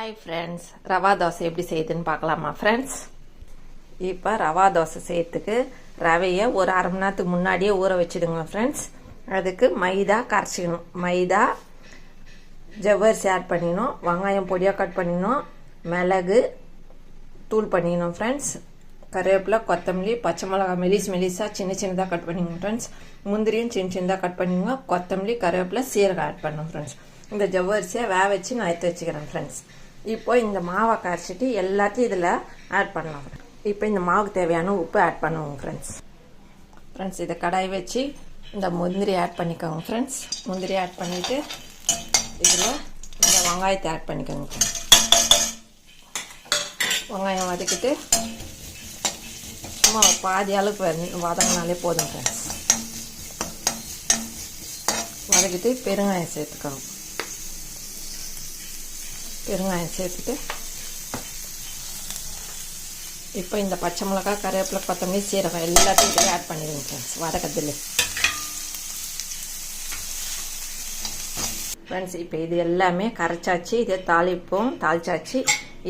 Hi friends, rava dosa எப்படி செய்யுதுன்னு பார்க்கலாமா ஃப்ரெண்ட்ஸ்? இப்போ ரவா தோசை செய்யறதுக்கு ரவையை ஒரு அரை மணி நேரத்துக்கு முன்னாடியே ஊற வச்சுடுங்க ஃப்ரெண்ட்ஸ். அதுக்கு மைதா கரைச்சிக்கணும். மைதா, ஜவ்வரிசி ஆட் பண்ணிடணும், வெங்காயம் பொடியாக கட் பண்ணிடணும், மிளகு தூள் பண்ணிடணும் ஃப்ரெண்ட்ஸ், கருவேப்பிலை, கொத்தமல்லி, பச்சை மிளகா மெலிசாக சின்ன சின்னதாக கட் பண்ணிக்கணும் ஃப்ரெண்ட்ஸ். முந்திரியும் சின்ன சின்னதாக கட் பண்ணிங்க. கொத்தமல்லி, கருவேப்பிலை, சீரகம் ஆட் பண்ணணும் ஃப்ரெண்ட்ஸ். இந்த ஜவ்வரிசியை வச்சு நான் எடுத்து வச்சுக்கிறேன் ஃப்ரெண்ட்ஸ். இப்போ இந்த மாவை கரைச்சிட்டு எல்லாத்தையும் இதில் ஆட் பண்ணலாம். இப்போ இந்த மாவுக்கு தேவையான உப்பு ஆட் பண்ணுவோங்க ஃப்ரெண்ட்ஸ். இதை கடாய் வச்சு இந்த முந்திரி ஆட் பண்ணிக்கோங்க ஃப்ரெண்ட்ஸ். முந்திரி ஆட் பண்ணிவிட்டு இதில் இந்த வெங்காயத்தை ஆட் பண்ணிக்கோங்க ஃப்ரெண்ட்ஸ். வெங்காயம் வதக்கிட்டு சும்மா பாதி அளவுக்கு வதங்கினாலே போதும் ஃப்ரெண்ட்ஸ். வதக்கிட்டு பெருங்காயம் சேர்த்துக்கோங்க. பெருங்காயம் சேர்த்துட்டு இப்போ இந்த பச்சை மிளகா, கருவேப்பிலை, கொத்தமல்லி, சீரகம் எல்லாத்தையும் இதில் ஆட் பண்ணிடுங்க ஃப்ரெண்ட்ஸ். வதக்கத்தில் ஃப்ரெண்ட்ஸ் இப்போ இது எல்லாமே கரைச்சாச்சு. இதை தாளிச்சாச்சு.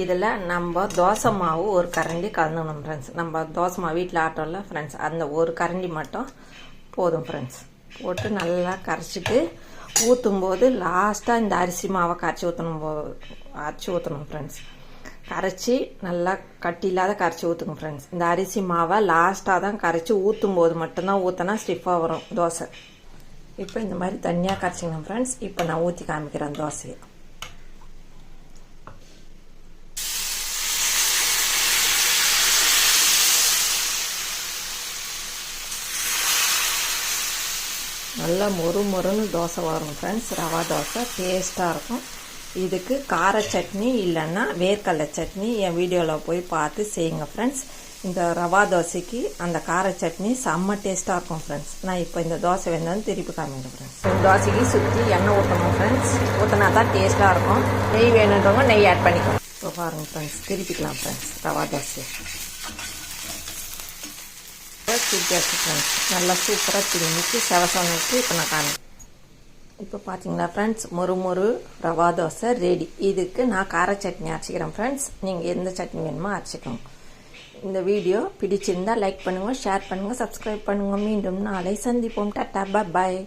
இதில் நம்ம தோசை மாவு ஒரு கரண்டி கலந்துக்கணும் ஃப்ரெண்ட்ஸ். நம்ம தோசை மாவு வீட்டில் ஆட்டோம்ல ஃப்ரெண்ட்ஸ், அந்த ஒரு கரண்டி மட்டும் போதும் ஃப்ரெண்ட்ஸ். போட்டு நல்லா கரைச்சிட்டு ஊற்றும்போது லாஸ்ட்டாக இந்த அரிசி மாவை அரைச்சி ஊற்றணும் ஃப்ரெண்ட்ஸ். கரைச்சி நல்லா கட்டி இல்லாத கரைச்சி ஊற்றுங்க ஃப்ரெண்ட்ஸ். இந்த அரிசி மாவை லாஸ்ட்டாக தான் கரைச்சி ஊற்றும்போது மட்டும்தான் ஊற்றினா ஸ்டிஃபாக வரும் தோசை. இப்போ இந்த மாதிரி தனியாக கரைச்சிக்கணும் ஃப்ரெண்ட்ஸ். இப்போ நான் ஊற்றி காமிக்கிறேன் தோசையை. நல்லா மொறுன்னு தோசை வரும் ஃப்ரெண்ட்ஸ். ரவா தோசை டேஸ்ட்டாக இருக்கும். இதுக்கு கார சட்னி இல்லைன்னா வேர்க்கடலை சட்னி என் வீடியோவில் போய் பார்த்து செய்யுங்க ஃப்ரெண்ட்ஸ். இந்த ரவா தோசைக்கு அந்த கார சட்னி செம்ம டேஸ்ட்டாக இருக்கும் ஃப்ரெண்ட்ஸ். நான் இப்போ இந்த தோசை வேணும்னு திருப்பி காமிக்கிறேன் ஃப்ரெண்ட்ஸ். இந்த தோசைக்கு சுற்றி எண்ணெய் ஊற்றணும் ஃப்ரெண்ட்ஸ். ஊற்றினா தான் டேஸ்ட்டாக இருக்கும். நெய் வேணுன்றவங்க நெய் ஆட் பண்ணிக்கலாம். இப்போ பாருங்கள் ஃப்ரெண்ட்ஸ், திருப்பிக்கலாம் ஃப்ரெண்ட்ஸ் ரவா தோசை. ஃப்ரெண்ட்ஸ் நல்லா சூப்பராக திரும்பிச்சு செவசவனுக்கு இப்போ நான் காமி. இப்போ பார்த்தீங்களா ஃப்ரெண்ட்ஸ், மொறு ரவா தோசை ரெடி. இதுக்கு நான் கார சட்னி அரைச்சிக்கிறேன் ஃப்ரெண்ட்ஸ். நீங்கள் எந்த சட்னி வேணுமோ அரைச்சிக்கோங்க. இந்த வீடியோ பிடிச்சிருந்தால் லைக் பண்ணுங்கள், ஷேர் பண்ணுங்கள், சப்ஸ்கிரைப் பண்ணுங்கள். மீண்டும் நாளை சந்திப்போம். டாடா, பாய்.